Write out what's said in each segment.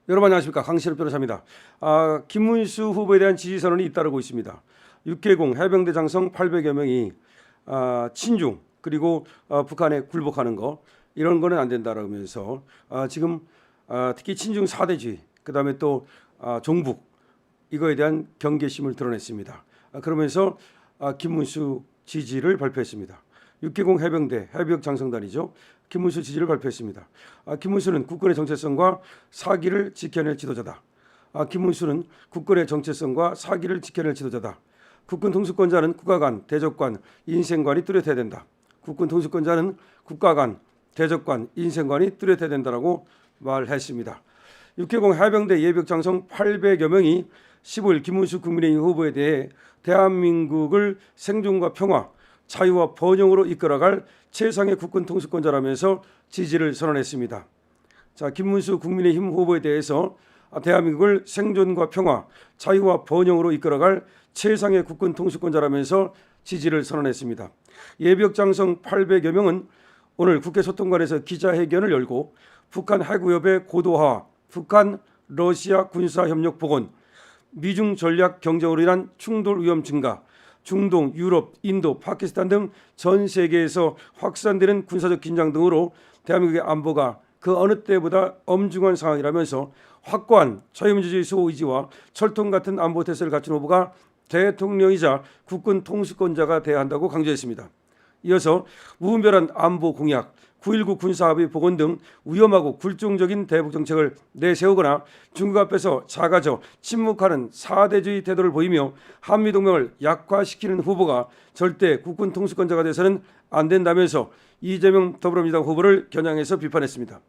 여러분 안녕하십니까, 강신업 변호사입니다. 김문수 후보에 대한 지지 선언이 잇따르고 있습니다. 육해공 해병대 장성 800여 명이 친중 그리고 북한에 굴복하는 거 이런 거는 안 된다라면서 지금 특히 친중 사대주의 그다음에 또 종북 이거에 대한 경계심을 드러냈습니다. 그러면서 김문수 지지를 발표했습니다. 육해공 해병대 해병 장성단이죠. 김문수 지지를 발표했습니다. 김문수는 국군의 정체성과 사기를 지켜낼 지도자다. 김문수는 국군의 정체성과 사기를 지켜낼 지도자다. 국군 통수권자는 국가관, 대적관, 인생관이 뚜렷해야 된다. 국군 통수권자는 국가관, 대적관, 인생관이 뚜렷해야 된다라고 말했습니다. 육해공 해병대 예비역 장성 800여 명이 15일 김문수 국민의힘 후보에 대해 대한민국을 생존과 평화, 자유와 번영으로 이끌어갈 최상의 국군 통수권자라면서 지지를 선언했습니다. 자, 김문수 국민의힘 후보에 대해서 대한민국을 생존과 평화, 자유와 번영으로 이끌어갈 최상의 국군 통수권자라면서 지지를 선언했습니다. 예비역 장성 800여 명은 오늘 국회 소통관에서 기자회견을 열고 북한 핵위협의 고도화, 북한 러시아 군사협력 복원, 미중 전략 경쟁으로 인한 충돌 위험 증가, 중동, 유럽, 인도, 파키스탄 등 전 세계에서 확산되는 군사적 긴장 등으로 대한민국의 안보가 그 어느 때보다 엄중한 상황이라면서 확고한 자유민주주의 수호 의지와 철통 같은 안보 태세를 갖춘 후보가 대통령이자 국군 통수권자가 돼야 한다고 강조했습니다. 이어서 무분별한 안보 공약, 9.19 군사합의 복원 등 위험하고 굴종적인 대북 정책을 내세우거나 중국 앞에서 작아져 침묵하는 사대주의 태도를 보이며 한미동맹을 약화시키는 후보가 절대 국군 통수권자가 돼서는 안 된다면서 이재명 더불어민주당 후보를 겨냥해서 비판했습니다.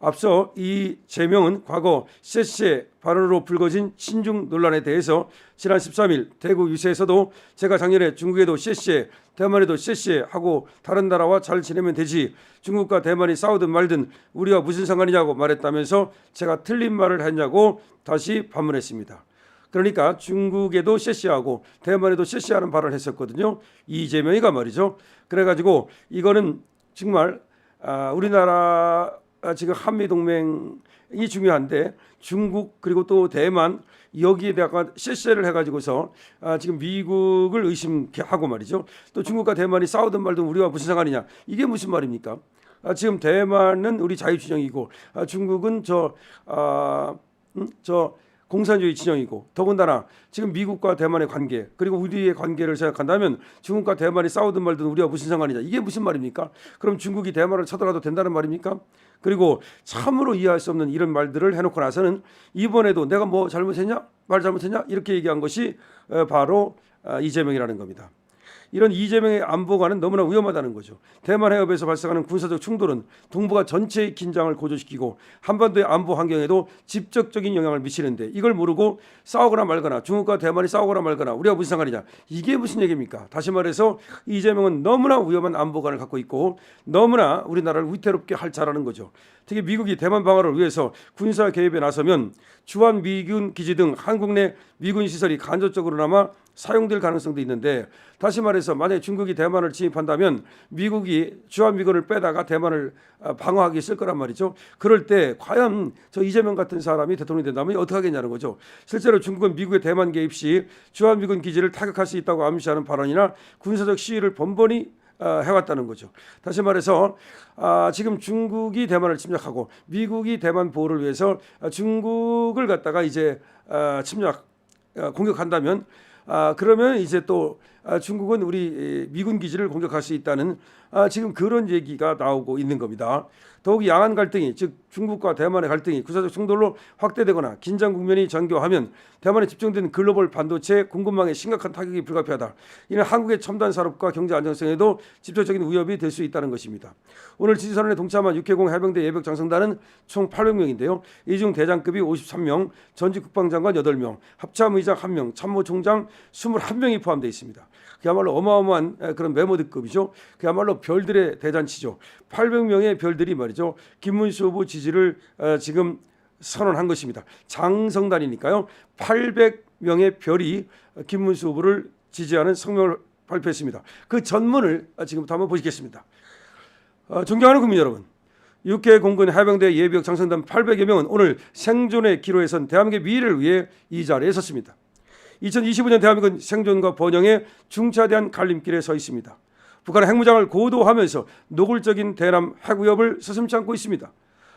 앞서 이재명은 과거 쎄쎄 발언으로 불거진 친중 논란에 대해서 지난 13일 대구 유세에서도 제가 작년에 중국에도 쎄쎄 대만에도 쎄쎄 하고 다른 나라와 잘 지내면 되지 중국과 대만이 싸우든 말든 우리와 무슨 상관이냐고 말했다면서 제가 틀린 말을 했냐고 다시 반문했습니다. 그러니까 중국에도 쎄쎄하고 대만에도 쎄쎄하는 발언을 했었거든요. 이재명이가 말이죠. 그래가지고 이거는 정말 우리나라 지금 한미동맹이 중요한데 중국 그리고 또 대만 여기에 대한 쎄쎄를 해가지고서 지금 미국을 의심하고 말이죠. 또 중국과 대만이 싸우든 말든 우리와 무슨 상관이냐. 이게 무슨 말입니까? 지금 대만은 우리 자유진영이고 중국은 저 공산주의 진영이고 더군다나 지금 미국과 대만의 관계 그리고 우리의 관계를 생각한다면 중국과 대만이 싸우든 말든 우리와 무슨 상관이냐. 이게 무슨 말입니까? 그럼 중국이 대만을 쳐들어가도 된다는 말입니까? 그리고 참으로 이해할 수 없는 이런 말들을 해놓고 나서는 이번에도 내가 뭐 잘못했냐? 말 잘못했냐? 이렇게 얘기한 것이 바로 이재명이라는 겁니다. 이런 이재명의 안보관은 너무나 위험하다는 거죠. 대만 해협에서 발생하는 군사적 충돌은 동북아 전체의 긴장을 고조시키고 한반도의 안보 환경에도 직접적인 영향을 미치는데 이걸 모르고 싸우거나 말거나 중국과 대만이 싸우거나 말거나 우리가 무슨 상관이냐. 이게 무슨 얘기입니까? 다시 말해서 이재명은 너무나 위험한 안보관을 갖고 있고 너무나 우리나라를 위태롭게 할 자라는 거죠. 특히 미국이 대만 방어를 위해서 군사 개입에 나서면 주한 미군 기지 등 한국 내 미군 시설이 간접적으로나마 사용될 가능성도 있는데 다시 말해서 만약에 중국이 대만을 침입한다면 미국이 주한미군을 빼다가 대만을 방어하기 있을 거란 말이죠. 그럴 때 과연 저 이재명 같은 사람이 대통령이 된다면 어떻게 하겠냐는 거죠. 실제로 중국은 미국의 대만 개입 시 주한미군 기지를 타격할 수 있다고 암시하는 발언이나 군사적 시위를 번번이 해왔다는 거죠. 다시 말해서 지금 중국이 대만을 침략하고 미국이 대만 보호를 위해서 중국을 갖다가 이제 공격한다면 그러면 이제 또 중국은 우리 미군 기지를 공격할 수 있다는 지금 그런 얘기가 나오고 있는 겁니다. 더욱이 양안 갈등이 즉 중국과 대만의 갈등이 군사적 충돌로 확대되거나 긴장 국면이 전개하면 대만에 집중된 글로벌 반도체 공급망에 심각한 타격이 불가피하다. 이는 한국의 첨단 산업과 경제 안정성에도 직접적인 위협이 될 수 있다는 것입니다. 오늘 지지선언에 동참한 육해공 해병대 예비역 장성단은 총 800명인데요. 이 중 대장급이 53명, 전직 국방장관 8명, 합참의장 1명, 참모총장 21명이 포함되어 있습니다. 그야말로 어마어마한 그런 메모드급이죠. 그야말로 별들의 대잔치죠. 800명의 별들이 말이죠. 김문수 후보 지지를 지금 선언한 것입니다. 장성단이니까요. 800명의 별이 김문수 후보를 지지하는 성명을 발표했습니다. 그 전문을 지금부터 한번 보시겠습니다. 존경하는 국민 여러분, 육해 공군 해병대 예비역 장성단 800여 명은 오늘 생존의 기로에 선 대한민국의 미래를 위해 이 자리에 섰습니다. 2025년 대한민국은 생존과 번영의 중차대한 갈림길에 서 있습니다. 북한의 핵무장을 고도화하면서 노골적인 대남 핵위협을 서슴지 않고 있습니다.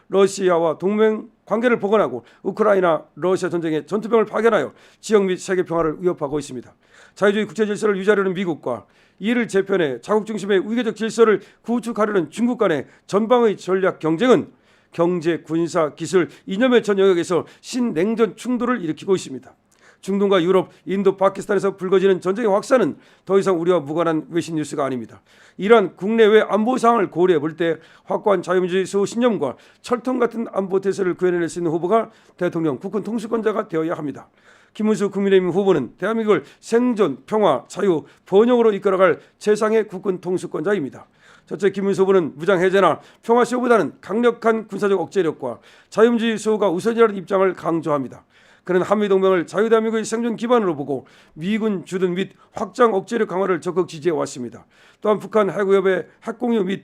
러시아와 동맹 관계를 복원하고 우크라이나 러시아 전쟁의 전투병을 파견하여 지역 및 세계 평화를 위협하고 있습니다. 자유주의 국제 질서를 유지하려는 미국과 이를 재편해 자국 중심의 위계적 질서를 구축하려는 중국 간의 전방의 전략 경쟁은 경제, 군사, 기술, 이념의 전 영역에서 신냉전 충돌을 일으키고 있습니다. 중동과 유럽, 인도, 파키스탄에서 불거지는 전쟁의 확산은 더 이상 우리와 무관한 외신 뉴스가 아닙니다. 이러한 국내외 안보 상황을 고려해 볼 때 확고한 자유민주주의 수호 신념과 철통 같은 안보 태세를 구현해낼 수 있는 후보가 대통령, 국군 통수권자가 되어야 합니다. 김문수 국민의힘 후보는 대한민국을 생존, 평화, 자유, 번영으로 이끌어갈 최상의 국군 통수권자입니다. 첫째, 김문수 후보는 무장 해제나 평화 시호보다는 강력한 군사적 억제력과 자유민주주의 수호가 우선이라는 입장을 강조합니다. 그는 한미동맹을 자유대한민국의 생존 기반으로 보고 미군 주둔 및 확장 억제력 강화를 적극 지지해 왔습니다. 또한 북한 핵위협의 핵공유 및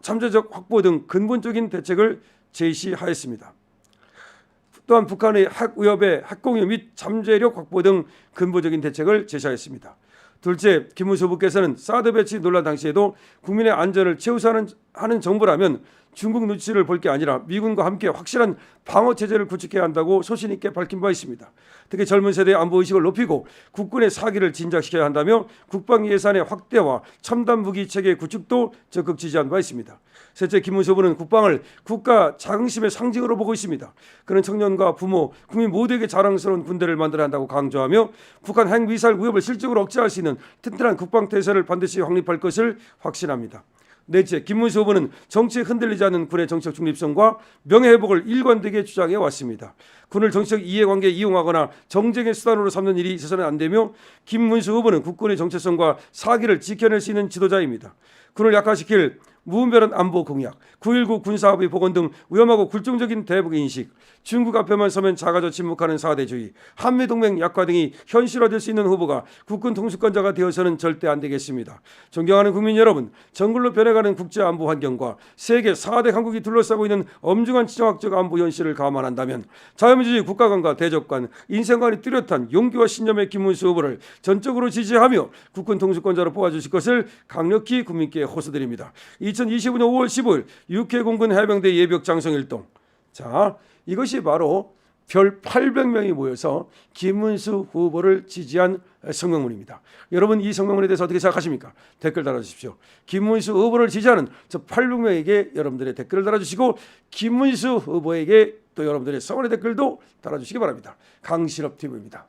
잠재적 확보 등 근본적인 대책을 제시하였습니다. 또한 북한의 핵위협의 핵공유 및 잠재력 확보 등 근본적인 대책을 제시하였습니다. 둘째, 김문수 후보께서는 사드 배치 논란 당시에도 국민의 안전을 최우선하는 정부라면 중국 눈치를 볼 게 아니라 미군과 함께 확실한 방어 체제를 구축해야 한다고 소신 있게 밝힌 바 있습니다. 특히 젊은 세대의 안보 의식을 높이고 국군의 사기를 진작시켜야 한다며 국방 예산의 확대와 첨단 무기 체계 구축도 적극 지지한 바 있습니다. 셋째, 김문수 후보는 국방을 국가 자긍심의 상징으로 보고 있습니다. 그는 청년과 부모, 국민 모두에게 자랑스러운 군대를 만들어야 한다고 강조하며 북한 핵미사일 위협을 실질적으로 억제할 수 있는 튼튼한 국방 태세를 반드시 확립할 것을 확신합니다. 넷째, 김문수 후보는 정치에 흔들리지 않는 군의 정치적 중립성과 명예회복을 일관되게 주장해 왔습니다. 군을 정치적 이해관계에 이용하거나 정쟁의 수단으로 삼는 일이 있어서는 안 되며 김문수 후보는 국군의 정체성과 사기를 지켜낼 수 있는 지도자입니다. 군을 약화시킬 무분별한 안보 공약, 9.19 군사합의 복원 등 위험하고 굴종적인 대북 인식, 중국 앞에만 서면 작아져 침묵하는 사대주의, 한미동맹 약화 등이 현실화될 수 있는 후보가 국군 통수권자가 되어서는 절대 안 되겠습니다. 존경하는 국민 여러분, 정글로 변해가는 국제안보 환경과 세계 4대 강국이 둘러싸고 있는 엄중한 지정학적 안보 현실을 감안한다면 자유민주주의 국가관과 대적관, 인생관이 뚜렷한 용기와 신념의 김문수 후보를 전적으로 지지하며 국군 통수권자로 뽑아주실 것을 강력히 국민께 호소드립니다. 2025년 5월 15일 육해 공군 해병대 예비역 장성일동. 자, 이것이 바로 별 800명이 모여서 김문수 후보를 지지한 성명문입니다. 여러분, 이 성명문에 대해서 어떻게 생각하십니까? 댓글 달아주십시오. 김문수 후보를 지지하는 저 800명에게 여러분들의 댓글을 달아주시고 김문수 후보에게 또 여러분들의 성원의 댓글도 달아주시기 바랍니다. 강신업 TV입니다.